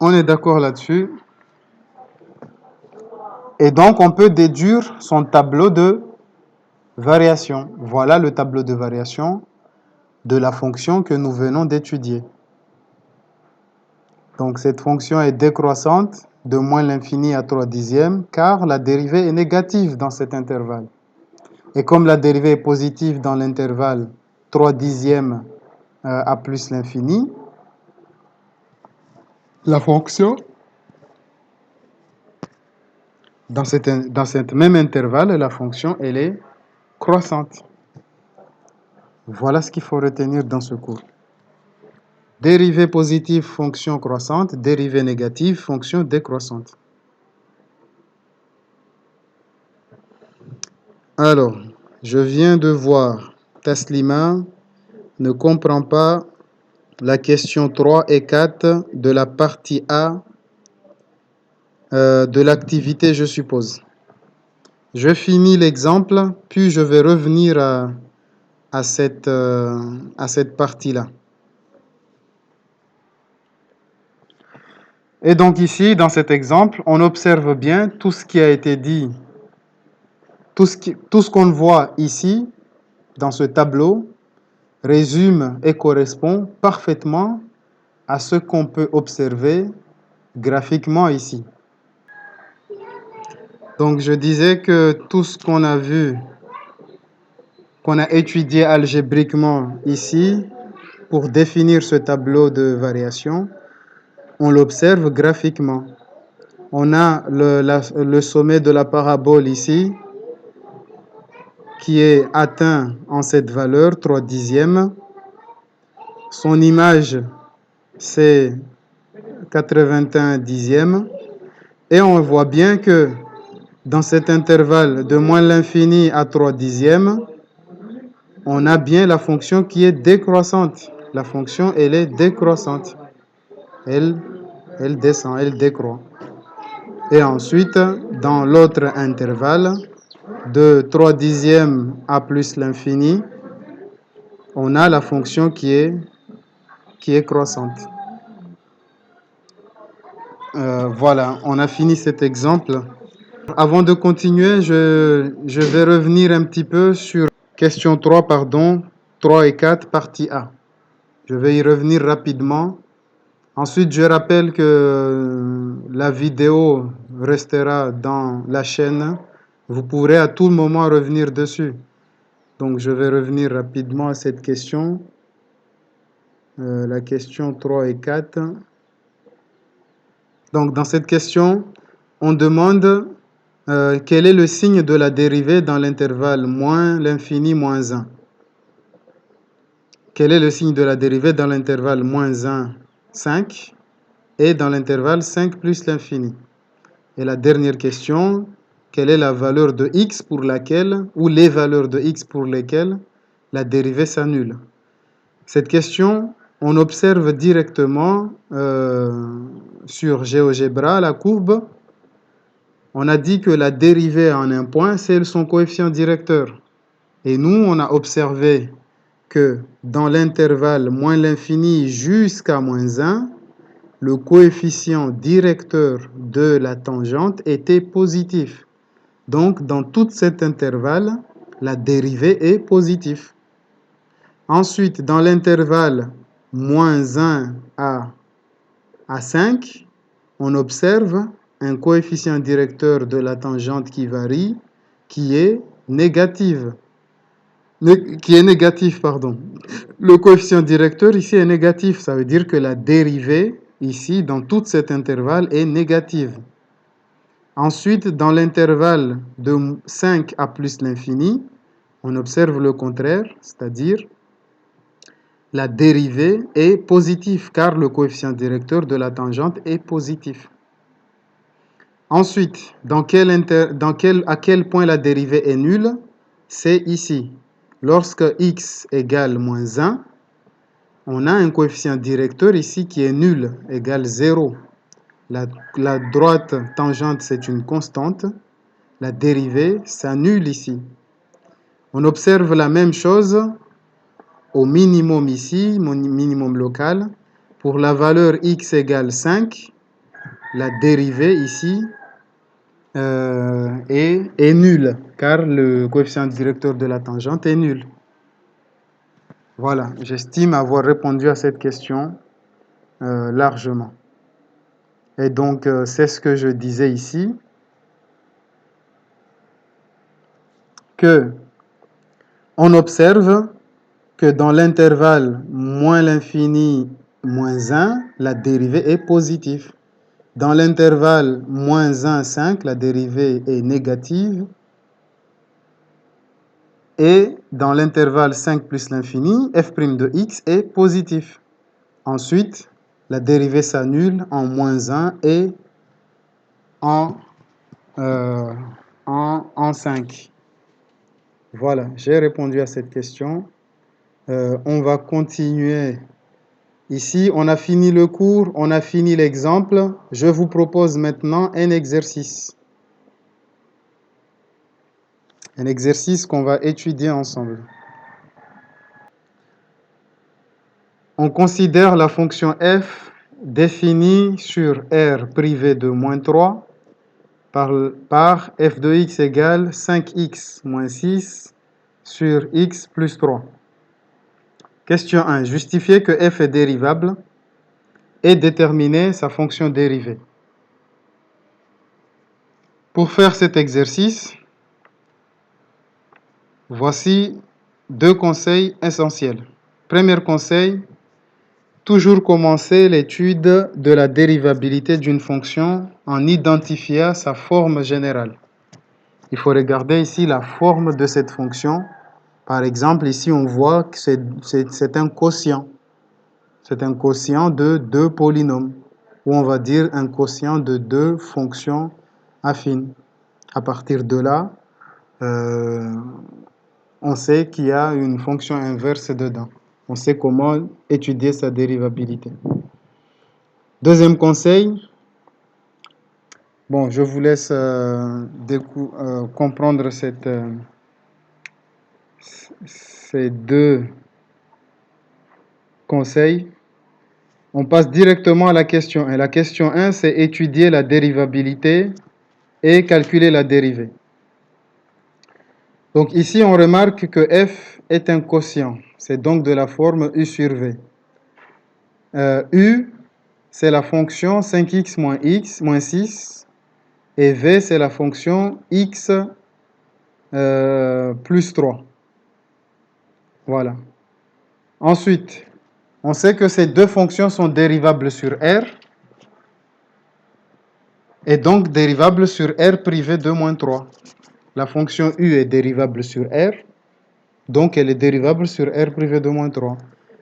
On est d'accord là-dessus. Et donc, on peut déduire son tableau de variation. Voilà le tableau de variation de la fonction que nous venons d'étudier. Donc, cette fonction est décroissante de moins l'infini à 3 dixièmes, car la dérivée est négative dans cet intervalle. Et comme la dérivée est positive dans l'intervalle 3 dixièmes à plus l'infini, la fonction, dans cet même intervalle, la fonction, elle est croissante. Voilà ce qu'il faut retenir dans ce cours. Dérivée positive, fonction croissante. Dérivée négative, fonction décroissante. Alors, je viens de voir, Taslima ne comprend pas la question 3 et 4 de la partie A de l'activité, je suppose. Je finis l'exemple, puis je vais revenir à cette partie-là. Et donc ici, dans cet exemple, on observe bien tout ce qui a été dit, tout ce qu'on voit ici, dans ce tableau, résume et correspond parfaitement à ce qu'on peut observer graphiquement ici. Donc je disais que tout ce qu'on a vu, qu'on a étudié algébriquement ici, pour définir ce tableau de variation, on l'observe graphiquement. On a le sommet de la parabole ici, qui est atteint en cette valeur, 3 dixièmes. Son image, c'est 81 dixièmes. Et on voit bien que dans cet intervalle de moins l'infini à 3 dixièmes, on a bien la fonction qui est décroissante. La fonction, elle est décroissante. Elle descend, elle décroît. Et ensuite, dans l'autre intervalle, de 3 dixièmes à plus l'infini, on a la fonction qui est croissante. Voilà, on a fini cet exemple. Avant de continuer, je vais revenir un petit peu sur question 3, 3 et 4, partie A. Je vais y revenir rapidement. Ensuite, je rappelle que la vidéo restera dans la chaîne. Vous pourrez à tout moment revenir dessus. Donc, je vais revenir rapidement à cette question. La question 3 et 4. Donc, dans cette question, on demande quel est le signe de la dérivée dans l'intervalle moins l'infini moins 1. Quel est le signe de la dérivée dans l'intervalle moins 1, 5 et dans l'intervalle 5 plus l'infini? Et la dernière question, quelle est la valeur de x pour laquelle, ou les valeurs de x pour lesquelles la dérivée s'annule? Cette question, on observe directement sur GeoGebra la courbe. On a dit que la dérivée en un point, c'est son coefficient directeur. Et nous, on a observé que dans l'intervalle moins l'infini jusqu'à moins 1, le coefficient directeur de la tangente était positif. Donc, dans tout cet intervalle, la dérivée est positive. Ensuite, dans l'intervalle moins 1 à 5, on observe un coefficient directeur de la tangente qui varie, qui est négatif. Le coefficient directeur ici est négatif, ça veut dire que la dérivée ici, dans tout cet intervalle, est négative. Ensuite, dans l'intervalle de 5 à plus l'infini, on observe le contraire, c'est-à-dire la dérivée est positive, car le coefficient directeur de la tangente est positif. Ensuite, à quel point la dérivée est nulle? C'est ici. Lorsque x égale moins 1, on a un coefficient directeur ici qui est nul, égale 0. La droite tangente, c'est une constante. La dérivée s'annule ici. On observe la même chose au minimum ici, mon minimum local. Pour la valeur x égale 5, la dérivée ici est nulle, car le coefficient directeur de la tangente est nul. Voilà, j'estime avoir répondu à cette question largement. Et donc, c'est ce que je disais ici, que on observe que dans l'intervalle moins l'infini moins 1, la dérivée est positive. Dans l'intervalle moins 1, 5, la dérivée est négative. Et dans l'intervalle 5 plus l'infini, f' de x est positif. Ensuite, la dérivée s'annule en moins 1 et en 5. Voilà, j'ai répondu à cette question. On va continuer. Ici, on a fini le cours, on a fini l'exemple. Je vous propose maintenant un exercice. Un exercice qu'on va étudier ensemble. On considère la fonction f définie sur R privé de moins 3 par f de x égale 5x moins 6 sur x plus 3. Question 1. Justifier que f est dérivable et déterminer sa fonction dérivée. Pour faire cet exercice, voici deux conseils essentiels. Premier conseil, toujours commencer l'étude de la dérivabilité d'une fonction en identifiant sa forme générale. Il faut regarder ici la forme de cette fonction. Par exemple, ici on voit que c'est un quotient. C'est un quotient de deux polynômes. ou on va dire un quotient de deux fonctions affines. À partir de là, on sait qu'il y a une fonction inverse dedans. On sait comment étudier sa dérivabilité. Deuxième conseil, bon, je vous laisse comprendre ces deux conseils. On passe directement à la question 1. La question 1, c'est étudier la dérivabilité et calculer la dérivée. Donc ici, on remarque que f est un quotient. C'est donc de la forme u sur v. U, c'est la fonction 5x moins 6. Et v, c'est la fonction x plus 3. Voilà. Ensuite, on sait que ces deux fonctions sont dérivables sur R et donc dérivables sur R privé 2 moins 3. La fonction U est dérivable sur R, donc elle est dérivable sur R privé 2 moins 3.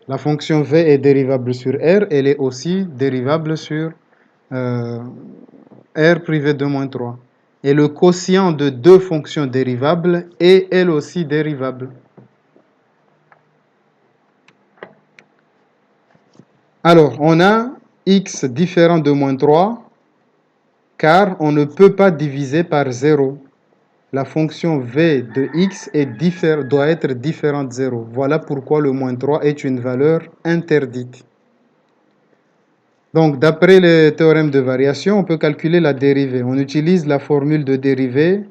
La fonction V est dérivable sur R, elle est aussi dérivable sur R privé 2 moins 3. Et le quotient de deux fonctions dérivables est elle aussi dérivable. Alors, on a x différent de moins 3, car on ne peut pas diviser par 0. La fonction v de x doit être différente de 0. Voilà pourquoi le moins 3 est une valeur interdite. Donc, d'après le théorème de variation, on peut calculer la dérivée. On utilise la formule de dérivée.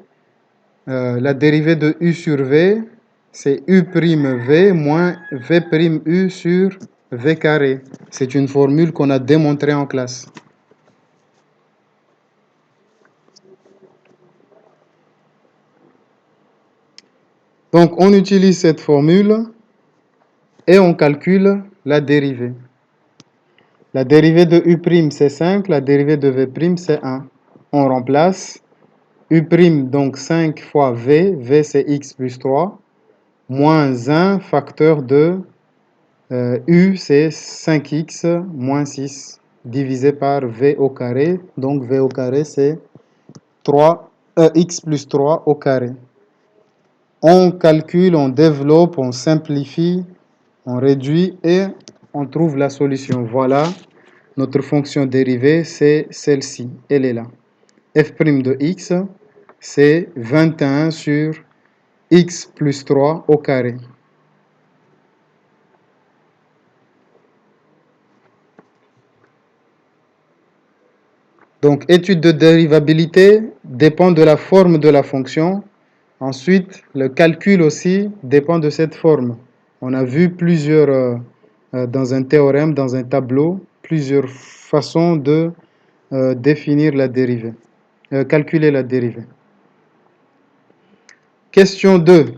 La dérivée de u sur v, c'est u'v moins v'u sur v carré. C'est une formule qu'on a démontrée en classe. Donc, on utilise cette formule et on calcule la dérivée. La dérivée de u', c'est 5. La dérivée de v', c'est 1. On remplace u', donc 5 fois v c'est x plus 3, moins 1 facteur de u, c'est 5x moins 6, divisé par v au carré. Donc v au carré, c'est x plus 3 au carré. On calcule, on développe, on simplifie, on réduit et on trouve la solution. Voilà, notre fonction dérivée, c'est celle-ci. Elle est là. F' de x, c'est 21 sur x plus 3 au carré. Donc, étude de dérivabilité dépend de la forme de la fonction. Ensuite, le calcul aussi dépend de cette forme. On a vu dans un théorème, dans un tableau, plusieurs façons de définir la dérivée, calculer la dérivée. Question 2.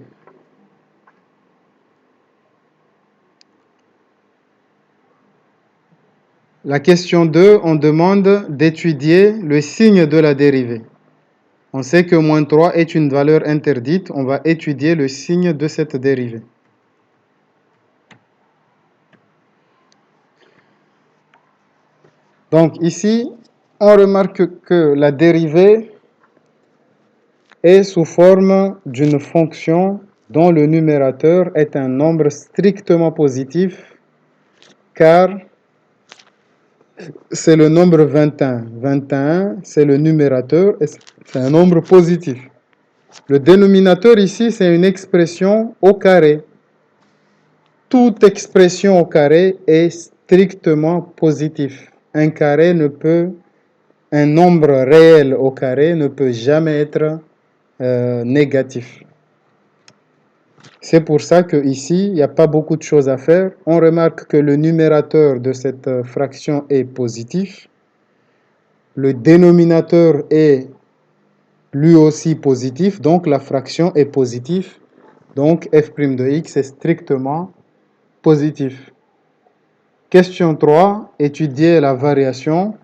La question 2, on demande d'étudier le signe de la dérivée. On sait que moins 3 est une valeur interdite. On va étudier le signe de cette dérivée. Donc ici, on remarque que la dérivée est sous forme d'une fonction dont le numérateur est un nombre strictement positif, car c'est le nombre 21. 21, c'est le numérateur et c'est un nombre positif. Le dénominateur ici, c'est une expression au carré. Toute expression au carré est strictement positive. Un nombre réel au carré ne peut jamais être négatif. C'est pour ça qu'ici, il n'y a pas beaucoup de choses à faire. On remarque que le numérateur de cette fraction est positif. Le dénominateur est lui aussi positif, donc la fraction est positive. Donc f' de x est strictement positif. Question 3, étudier la variation.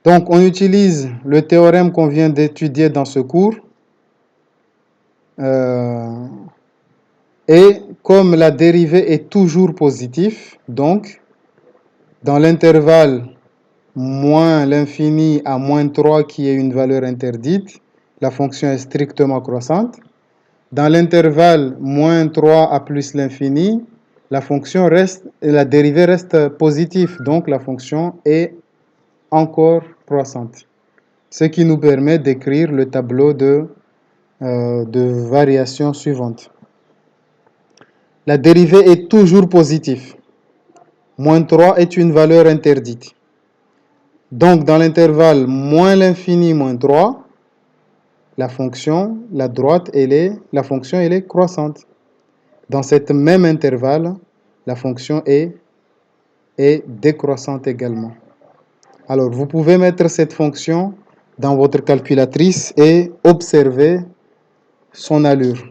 Donc on utilise le théorème qu'on vient d'étudier dans ce cours. Et comme la dérivée est toujours positive, donc Dans l'intervalle moins l'infini à moins 3 qui est une valeur interdite, la fonction est strictement croissante. Dans l'intervalle moins 3 à plus l'infini, la dérivée reste positive, donc la fonction est encore croissante. Ce qui nous permet d'écrire le tableau de variation suivante. La dérivée est toujours positive. Moins 3 est une valeur interdite. Donc, dans l'intervalle moins l'infini moins 3, la fonction, la droite, la fonction, elle est croissante. Dans cet même intervalle, la fonction est décroissante également. Alors, vous pouvez mettre cette fonction dans votre calculatrice et observer son allure.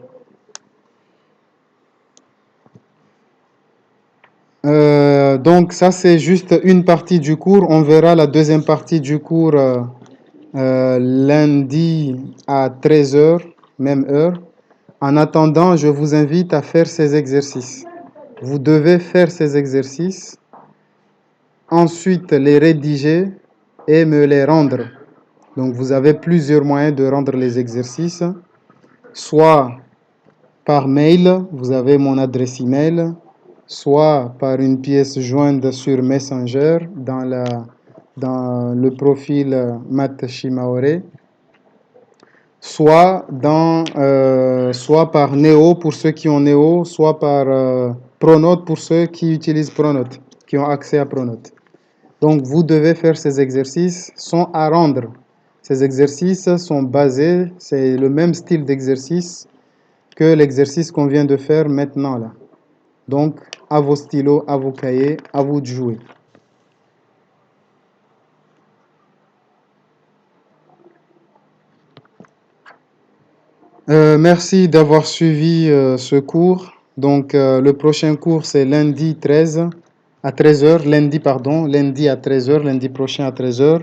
Donc, ça, c'est juste une partie du cours. On verra la deuxième partie du cours lundi à 13 h, même heure. En attendant, je vous invite à faire ces exercices. Vous devez faire ces exercices, ensuite les rédiger et me les rendre. Donc, vous avez plusieurs moyens de rendre les exercices, soit par mail, vous avez mon adresse email, soit par une pièce jointe sur Messenger dans le profil Matt Shimaore, soit par Neo pour ceux qui ont Neo, soit par Pronote pour ceux qui utilisent Pronote, qui ont accès à Pronote. Donc, vous devez faire ces exercices, sont à rendre. Ces exercices sont basés, c'est le même style d'exercice que l'exercice qu'on vient de faire maintenant là. Donc, à vos stylos, à vos cahiers, à vous de jouer. Merci d'avoir suivi ce cours. Donc, le prochain cours, c'est lundi 13 à 13 h, lundi à 13 h, lundi prochain à 13 h.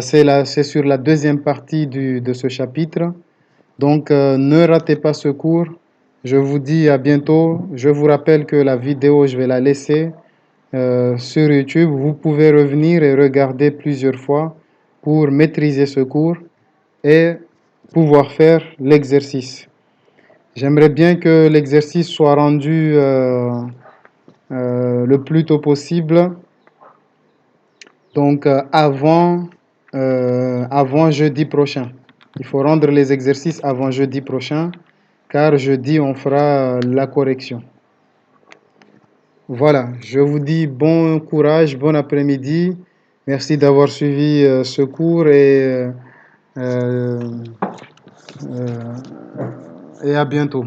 C'est sur la deuxième partie de ce chapitre. Donc, ne ratez pas ce cours. Je vous dis à bientôt. Je vous rappelle que la vidéo, je vais la laisser sur YouTube. Vous pouvez revenir et regarder plusieurs fois pour maîtriser ce cours et pouvoir faire l'exercice. J'aimerais bien que l'exercice soit rendu le plus tôt possible. Donc, avant jeudi prochain. Il faut rendre les exercices avant jeudi prochain, car jeudi, on fera la correction. Voilà, je vous dis bon courage, bon après-midi. Merci d'avoir suivi ce cours et à bientôt.